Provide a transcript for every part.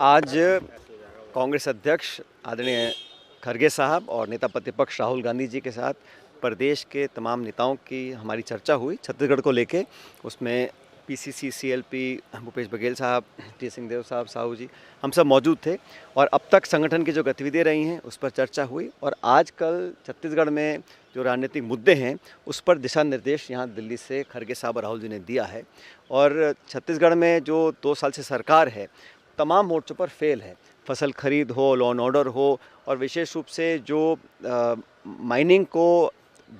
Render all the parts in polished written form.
आज कांग्रेस अध्यक्ष आदरणीय खरगे साहब और नेता प्रतिपक्ष राहुल गांधी जी के साथ प्रदेश के तमाम नेताओं की हमारी चर्चा हुई छत्तीसगढ़ को लेके। उसमें पीसीसी, सीएलपी, भूपेश बघेल साहब, टी सिंहदेव साहब, साहू जी, हम सब मौजूद थे और अब तक संगठन की जो गतिविधियाँ रही हैं उस पर चर्चा हुई। और आजकल छत्तीसगढ़ में जो राजनीतिक मुद्दे हैं उस पर दिशा निर्देश यहाँ दिल्ली से खरगे साहब और राहुल जी ने दिया है। और छत्तीसगढ़ में जो 2 साल से सरकार है तमाम मोर्चों पर फेल है। फसल खरीद हो, लॉ एंड ऑर्डर हो, और विशेष रूप से जो माइनिंग को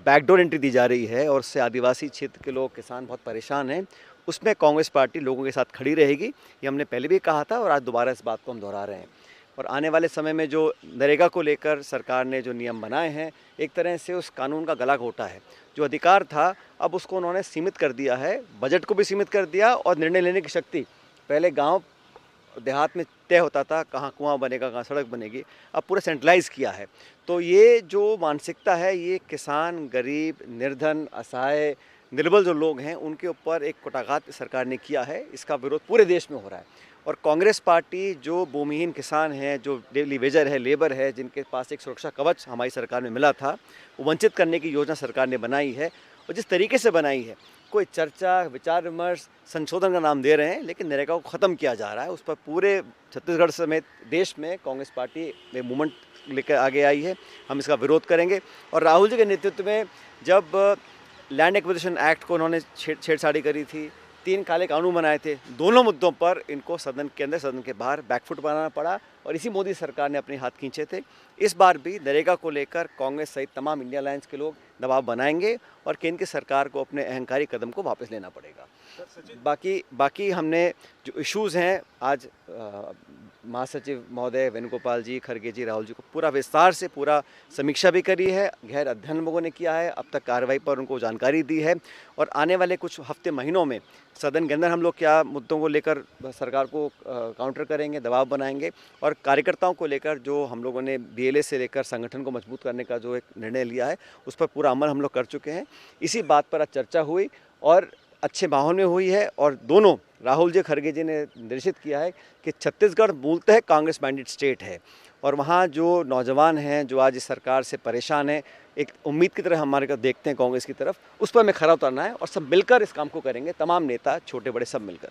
बैकडोर एंट्री दी जा रही है और उससे आदिवासी क्षेत्र के लोग, किसान बहुत परेशान हैं, उसमें कांग्रेस पार्टी लोगों के साथ खड़ी रहेगी। ये हमने पहले भी कहा था और आज दोबारा इस बात को हम दोहरा रहे हैं। और आने वाले समय में जो नरेगा को लेकर सरकार ने जो नियम बनाए हैं, एक तरह से उस कानून का गला घोटा है। जो अधिकार था अब उसको उन्होंने सीमित कर दिया है, बजट को भी सीमित कर दिया और निर्णय लेने की शक्ति, पहले गाँव देहात में तय होता था कहाँ कुआं बनेगा, कहाँ सड़क बनेगी, अब पूरा सेंट्रलाइज़ किया है। तो ये जो मानसिकता है ये किसान, गरीब, निर्धन, असहाय, निर्बल जो लोग हैं उनके ऊपर एक कुठाघात सरकार ने किया है। इसका विरोध पूरे देश में हो रहा है। और कांग्रेस पार्टी जो भूमिहीन किसान हैं, जो डेली वेजर है, लेबर है, जिनके पास एक सुरक्षा कवच हमारी सरकार में मिला था, वो वंचित करने की योजना सरकार ने बनाई है। और जिस तरीके से बनाई है, कोई चर्चा, विचार विमर्श, संशोधन का नाम दे रहे हैं, लेकिन नरेगा को ख़त्म किया जा रहा है। उस पर पूरे छत्तीसगढ़ समेत देश में कांग्रेस पार्टी एक मूवमेंट लेकर आगे आई है। हम इसका विरोध करेंगे। और राहुल जी के नेतृत्व में जब लैंड एक्विजिशन एक्ट को उन्होंने छेड़छाड़ी करी थी, 3 काले कानून बनाए थे, दोनों मुद्दों पर इनको सदन के अंदर, सदन के बाहर बैकफुट बनाना पड़ा और इसी मोदी सरकार ने अपने हाथ खींचे थे। इस बार भी नरेगा को लेकर कांग्रेस सहित तमाम इंडिया अलायंस के लोग दबाव बनाएंगे और केंद्र की सरकार को अपने अहंकारी कदम को वापस लेना पड़ेगा। बाकी हमने जो इश्यूज़ हैं आज महासचिव महोदय वेणुगोपाल जी, खरगे जी, राहुल जी को पूरा विस्तार से पूरा समीक्षा भी करी है, गहन अध्ययन लोगों ने किया है, अब तक कार्रवाई पर उनको जानकारी दी है। और आने वाले कुछ हफ्ते महीनों में सदन के अंदर हम लोग क्या मुद्दों को लेकर सरकार को काउंटर करेंगे, दबाव बनाएंगे, और कार्यकर्ताओं को लेकर जो हम लोगों ने बीएलए से लेकर संगठन को मजबूत करने का जो एक निर्णय लिया है उस पर पूरा अमल हम लोग कर चुके हैं। इसी बात पर आज चर्चा हुई और अच्छे माहौल में हुई है। और दोनों राहुल जी, खरगे जी ने निर्देशित किया है कि छत्तीसगढ़ मूलतः कांग्रेस माइंडेड स्टेट है और वहाँ जो नौजवान हैं जो आज इस सरकार से परेशान हैं, एक उम्मीद की तरह हमारे को देखते हैं कांग्रेस की तरफ, उस पर हमें खरा उतरना है और सब मिलकर इस काम को करेंगे, तमाम नेता, छोटे बड़े सब मिलकर।